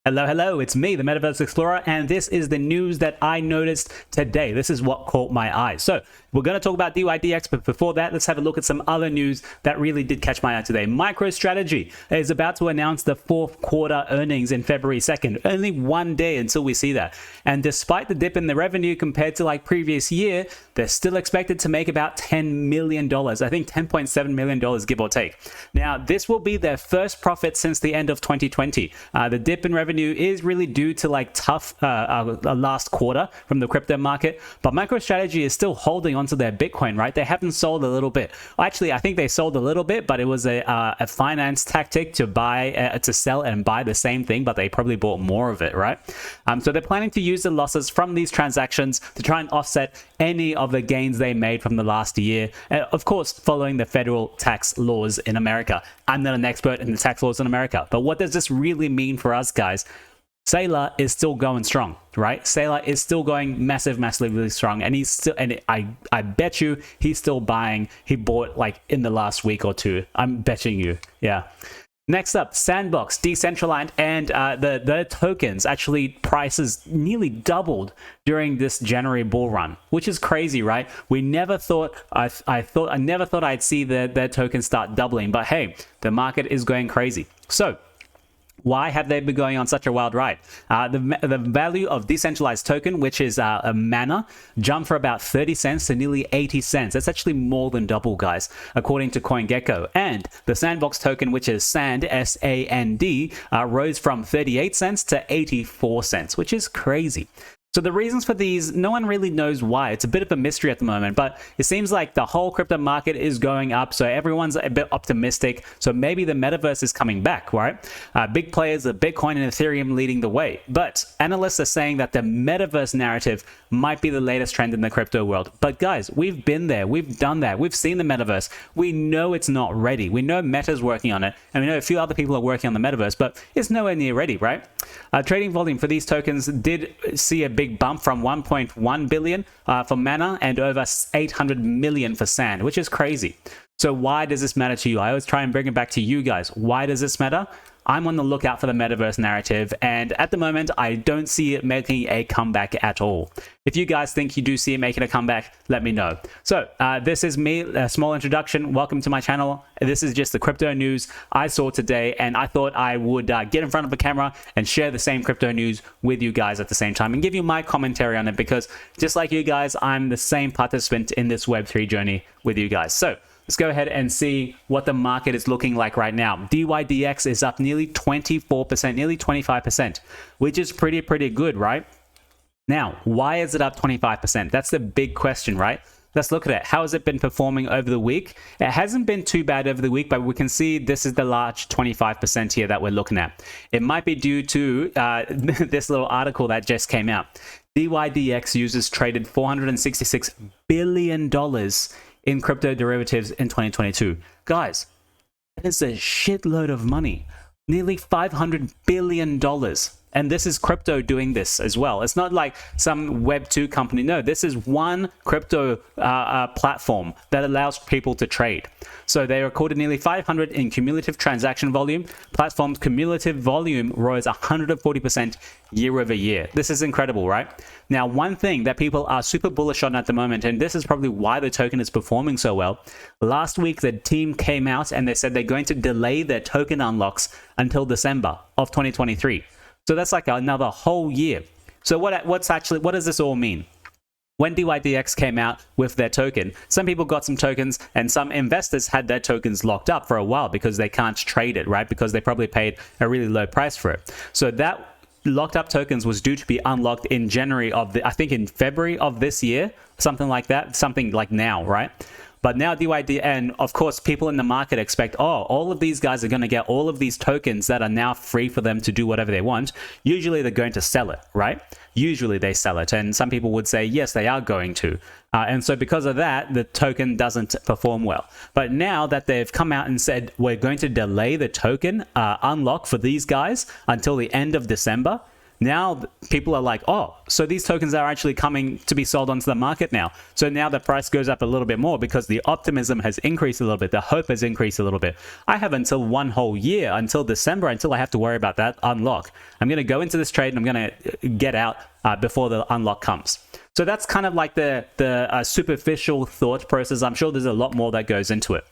Hello, hello, it's me, the MetaVerse Explorer, and this is the news that I noticed today. This is what caught my eye. So, we're going to talk about DYDX, but before that, let's have a look at some other news that really did catch my eye today. MicroStrategy is about to announce the fourth quarter earnings in February 2nd. Only one day until we see that. And despite the dip in the revenue compared to like previous year, they're still expected to make about $10 million. I think $10.7 million, give or take. Now, this will be their first profit since the end of 2020. The dip in revenue is really due to like tough last quarter from the crypto market, but MicroStrategy is still holding onto their Bitcoin, right? They haven't sold a little bit. Actually, I think they sold a little bit, but it was a finance tactic to buy, to sell and buy the same thing, but they probably bought more of it, right? So they're planning to use the losses from these transactions to try and offset any of the gains they made from the last year. Of course, following the federal tax laws in America. I'm not an expert in the tax laws in America, but what does this really mean for us, guys? Saylor is still going strong, right? Saylor is still going massively strong, and he's still, and I bet you he's still buying. He bought like in the last week or two. I'm betting you, yeah. Next up, Sandbox, Decentraland, and the tokens actually prices nearly doubled during this January bull run, which is crazy, right? We never thought I never thought I'd see their tokens start doubling, but hey, the market is going crazy. So why have they been going on such a wild ride? The value of decentralized token, which is a mana, jumped for about 30 cents to nearly 80 cents. That's actually more than double, guys, according to CoinGecko. And the Sandbox token, which is SAND, S-A-N-D, rose from 38 cents to 84 cents, which is crazy. So the reasons for these, no one really knows why. It's a bit of a mystery at the moment, but it seems like the whole crypto market is going up, so everyone's a bit optimistic. So maybe the metaverse is coming back, right? Big players, the Bitcoin and Ethereum leading the way. But analysts are saying that the metaverse narrative might be the latest trend in the crypto world. But guys, we've been there, we've done that, we've seen the metaverse. We know it's not ready. We know Meta's working on it, and we know a few other people are working on the metaverse, but it's nowhere near ready, right? Trading volume for these tokens did see a big bump from 1.1 billion for Mana and over 800 million for Sand, which is crazy. So why does this matter to you? I always try and bring it back to you guys. Why does this matter? I'm on the lookout for the metaverse narrative, and at the moment, I don't see it making a comeback at all. If you guys think you do see it making a comeback, let me know. So this is me, a small introduction. Welcome to my channel. This is just the crypto news I saw today, and I thought I would get in front of the camera and share the same crypto news with you guys at the same time and give you my commentary on it, because just like you guys, I'm the same participant in this Web3 journey with you guys. So let's go ahead and see what the market is looking like right now. DYDX is up nearly 24%, nearly 25%, which is pretty good, right? Now, why is it up 25%? That's the big question, right? Let's look at it. How has it been performing over the week? It hasn't been too bad over the week, but we can see this is the large 25% here that we're looking at. It might be due to this little article that just came out. DYDX users traded $466 billion in crypto derivatives in 2022. Guys, that is a shitload of money. Nearly $500 billion. And this is crypto doing this as well. It's not like some Web2 company. No, this is one crypto platform that allows people to trade. So they recorded nearly 500 in cumulative transaction volume. Platform's cumulative volume rose 140% year over year. This is incredible, right? Now, one thing that people are super bullish on at the moment, and this is probably why the token is performing so well. Last week, the team came out and they said they're going to delay their token unlocks until December of 2023. So that's like another whole year. So what does this all mean? When DYDX came out with their token, some people got some tokens and some investors had their tokens locked up for a while because they can't trade it, right? Because they probably paid a really low price for it. So that locked up tokens was due to be unlocked in January I think in February of this year, something like that, something like now, right? But now DYD, and of course, people in the market expect, oh, all of these guys are going to get all of these tokens that are now free for them to do whatever they want. Usually they're going to sell it, right? Usually they sell it. And some people would say, yes, they are going to. And so because of that, the token doesn't perform well. But now that they've come out and said, we're going to delay the token unlock for these guys until the end of December, Now people are like, oh, so these tokens are actually coming to be sold onto the market now. So now the price goes up a little bit more because the optimism has increased a little bit. The hope has increased a little bit. I have until one whole year, until December, until I have to worry about that unlock. I'm going to go into this trade and I'm going to get out before the unlock comes. So that's kind of like the superficial thought process. I'm sure there's a lot more that goes into it.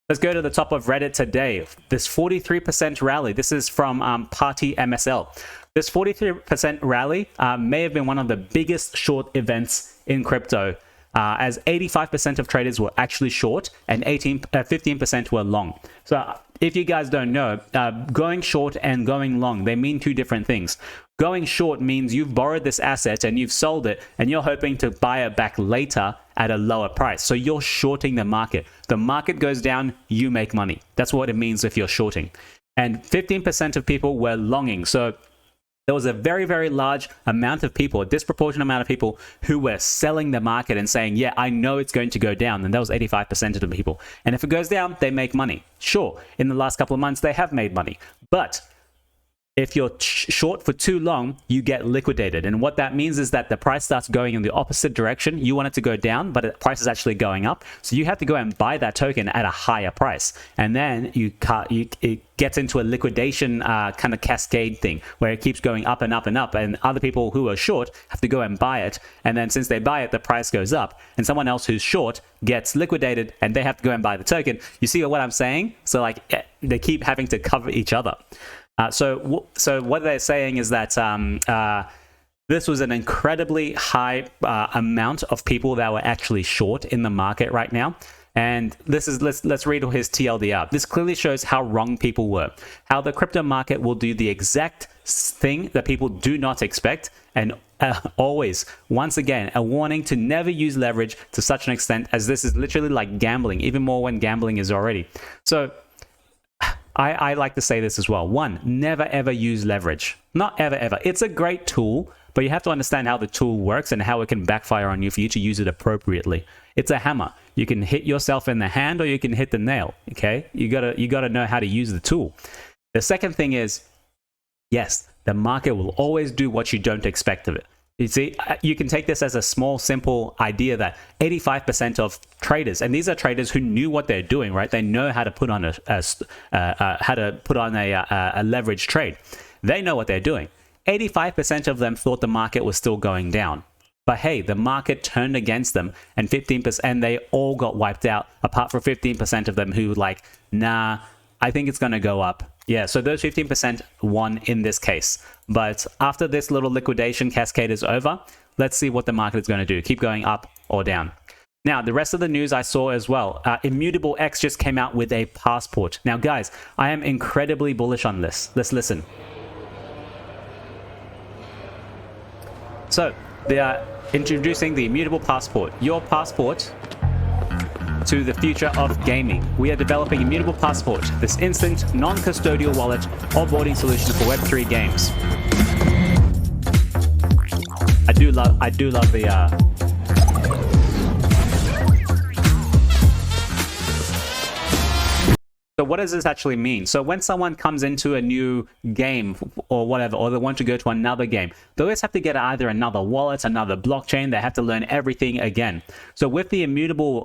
Let's go to the top of Reddit today. This 43% rally. This is from Party MSL. This 43% rally may have been one of the biggest short events in crypto, as 85% of traders were actually short and 15% were long. So if you guys don't know, going short and going long, they mean two different things. Going short means you've borrowed this asset and you've sold it and you're hoping to buy it back later at a lower price. So you're shorting the market. The market goes down, you make money. That's what it means if you're shorting. And 15% of people were longing. So there was a very, very large amount of people, a disproportionate amount of people who were selling the market and saying, yeah, I know it's going to go down. And that was 85% of the people. And if it goes down, they make money. Sure, in the last couple of months, they have made money. But if you're short for too long, you get liquidated. And what that means is that the price starts going in the opposite direction. You want it to go down, but the price is actually going up. So you have to go and buy that token at a higher price. And then it gets into a liquidation kind of cascade thing where it keeps going up and up and up. And other people who are short have to go and buy it. And then since they buy it, the price goes up. And someone else who's short gets liquidated and they have to go and buy the token. You see what I'm saying? So like they keep having to cover each other. So what they're saying is that this was an incredibly high amount of people that were actually short in the market right now. And this is, let's read his TLDR. This clearly shows how wrong people were, how the crypto market will do the exact thing that people do not expect. And always, once again, a warning to never use leverage to such an extent, as this is literally like gambling, even more when gambling is already. So I like to say this as well. One, never ever use leverage. Not ever ever. It's a great tool, but you have to understand how the tool works and how it can backfire on you for you to use it appropriately. It's a hammer. You can hit yourself in the hand or you can hit the nail. Okay? You gotta know how to use the tool. The second thing is, yes, the market will always do what you don't expect of it. You see, you can take this as a small, simple idea that 85% of traders, and these are traders who knew what they're doing, right? They know how to put on a leverage trade. They know what they're doing. 85% of them thought the market was still going down. But hey, the market turned against them, and 15%, and they all got wiped out, apart from 15% of them who like, nah, I think it's going to go up. Yeah, so those 15% won in this case. But after this little liquidation cascade is over, let's see what the market is going to do. Keep going up or down. Now, the rest of the news I saw as well. Immutable X just came out with a passport. Now, guys, I am incredibly bullish on this. Let's listen. So, they are introducing the Immutable Passport. Your passport to the future of gaming. We are developing Immutable Passport, this instant, non-custodial wallet onboarding solution for Web3 games. I do love the So what does this actually mean? So when someone comes into a new game or whatever, or they want to go to another game, they always have to get either another wallet, another blockchain. They have to learn everything again. So with the immutable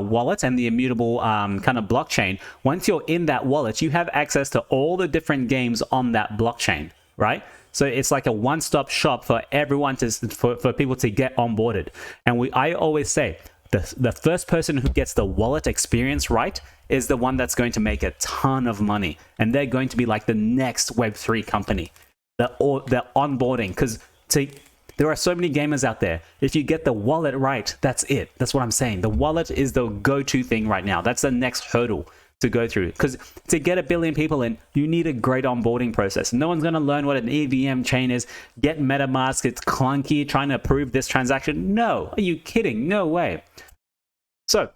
wallet and the immutable kind of blockchain, once you're in that wallet, you have access to all the different games on that blockchain, right? So it's like a one-stop shop for everyone for people to get onboarded. And I always say, the first person who gets the wallet experience right is the one that's going to make a ton of money. And they're going to be like the next Web3 company. They're onboarding, because there are so many gamers out there. If you get the wallet right, that's it. That's what I'm saying. The wallet is the go-to thing right now. That's the next hurdle to go through. Because to get 1 billion people in, you need a great onboarding process. No one's going to learn what an EVM chain is. Get MetaMask, it's clunky, trying to approve this transaction. No, are you kidding? No way. So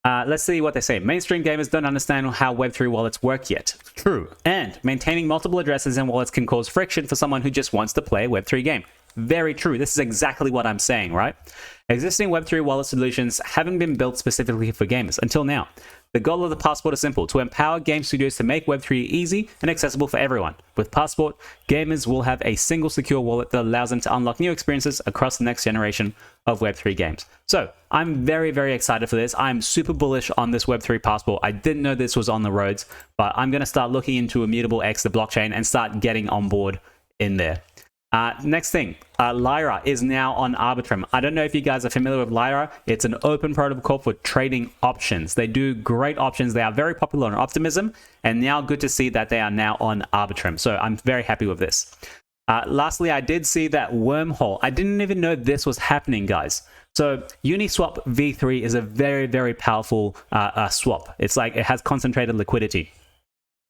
let's see what they say. Mainstream gamers don't understand how Web3 wallets work yet. True. And maintaining multiple addresses and wallets can cause friction for someone who just wants to play a Web3 game. very true. This is exactly what I'm saying, right? Existing Web3 wallet solutions haven't been built specifically for gamers until now. The goal of the Passport is simple: to empower game studios to make Web3 easy and accessible for everyone. With Passport, gamers will have a single secure wallet that allows them to unlock new experiences across the next generation of Web3 games. So I'm very, very excited for this. I'm super bullish on this Web3 Passport. I didn't know this was on the roads, but I'm going to start looking into Immutable X, the blockchain, and start getting on board in there. Next thing, Lyra is now on Arbitrum. I don't know if you guys are familiar with Lyra. It's an open protocol for trading options. They do great options. They are very popular on Optimism, and now good to see that they are now on Arbitrum. So I'm very happy with this. Lastly, I did see that Wormhole. I didn't even know this was happening, guys. So Uniswap v3 is a very, very powerful swap. It's like it has concentrated liquidity.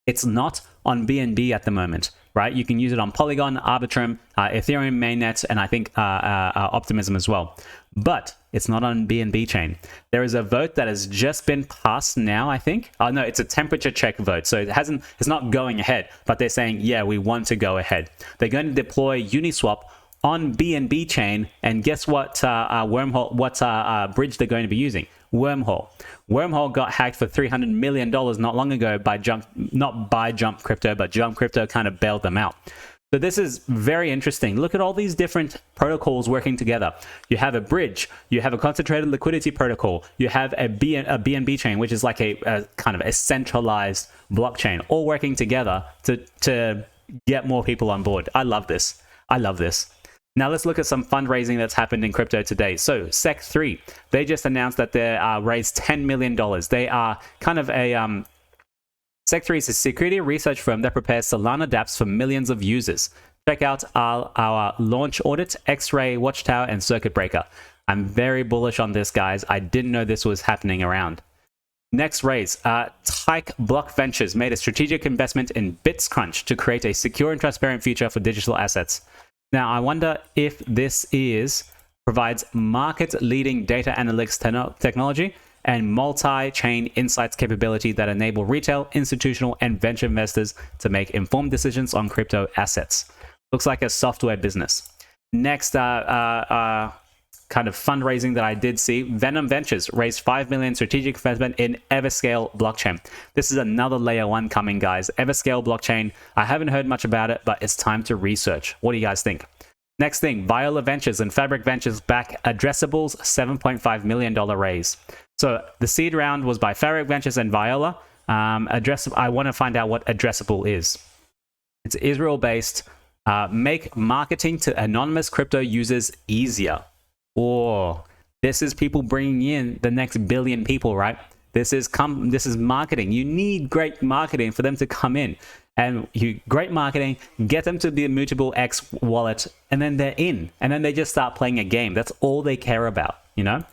It's not on BNB at the moment, right? You can use it on Polygon, Arbitrum, Ethereum mainnet, and I think Optimism as well. But it's not on BNB chain. There is a vote that has just been passed now, I think. Oh no, it's a temperature check vote. So it's not going ahead, but they're saying, yeah, we want to go ahead. They're going to deploy Uniswap on BNB chain, and guess what Wormhole, what bridge they're going to be using? Wormhole. Wormhole got hacked for $300 million not long ago by not by Jump Crypto, but Jump Crypto kind of bailed them out. So this is very interesting. Look at all these different protocols working together. You have a bridge, you have a concentrated liquidity protocol, you have a BNB chain, which is like a kind of a centralized blockchain, all working together to get more people on board. I love this. I love this. Now let's look at some fundraising that's happened in crypto today. So Sec3, they just announced that they raised $10 million. They are kind of a Sec3 is a security research firm that prepares Solana dApps for millions of users. Check out our launch audit, X-Ray, Watchtower, and Circuit Breaker. I'm very bullish on this, guys. I didn't know this was happening around. Next raise, Tyke Block Ventures made a strategic investment in BitsCrunch to create a secure and transparent future for digital assets. Now, I wonder if this provides market-leading data analytics technology and multi-chain insights capability that enable retail, institutional, and venture investors to make informed decisions on crypto assets. Looks like a software business. Next, kind of fundraising that I did see, Venom Ventures raised $5 million strategic investment in Everscale blockchain. This is another layer 1 coming, guys. Everscale blockchain, I haven't heard much about it, but it's time to research. What do you guys think? Next thing, Viola Ventures and Fabric Ventures back Addressable's $7.5 million raise. So the seed round was by Fabric Ventures and Viola. I want to find out what Addressable is. It's Israel-based. Make marketing to anonymous crypto users easier. Or this is people bringing in the next billion people, right? This is marketing. You need great marketing for them to come in, and great marketing, get them to the Immutable X wallet, and then they're in, and then they just start playing a game. That's all they care about, you know?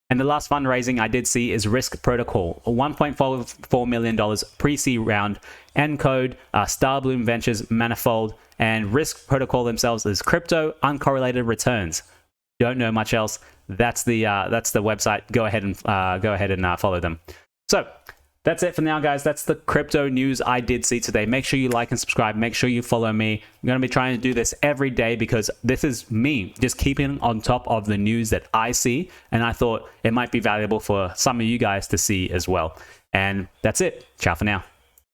And the last fundraising I did see is Risk Protocol, $1.44 million pre-seed round, Encode, Starbloom Ventures, Manifold, and Risk Protocol themselves is crypto uncorrelated returns. Don't know much else. That's the website. Go ahead and follow them. So that's it for now, guys. That's the crypto news I did see today. Make sure you like and subscribe. Make sure you follow me. I'm going to be trying to do this every day because this is me just keeping on top of the news that I see, and I thought it might be valuable for some of you guys to see as well. And that's it. Ciao for now.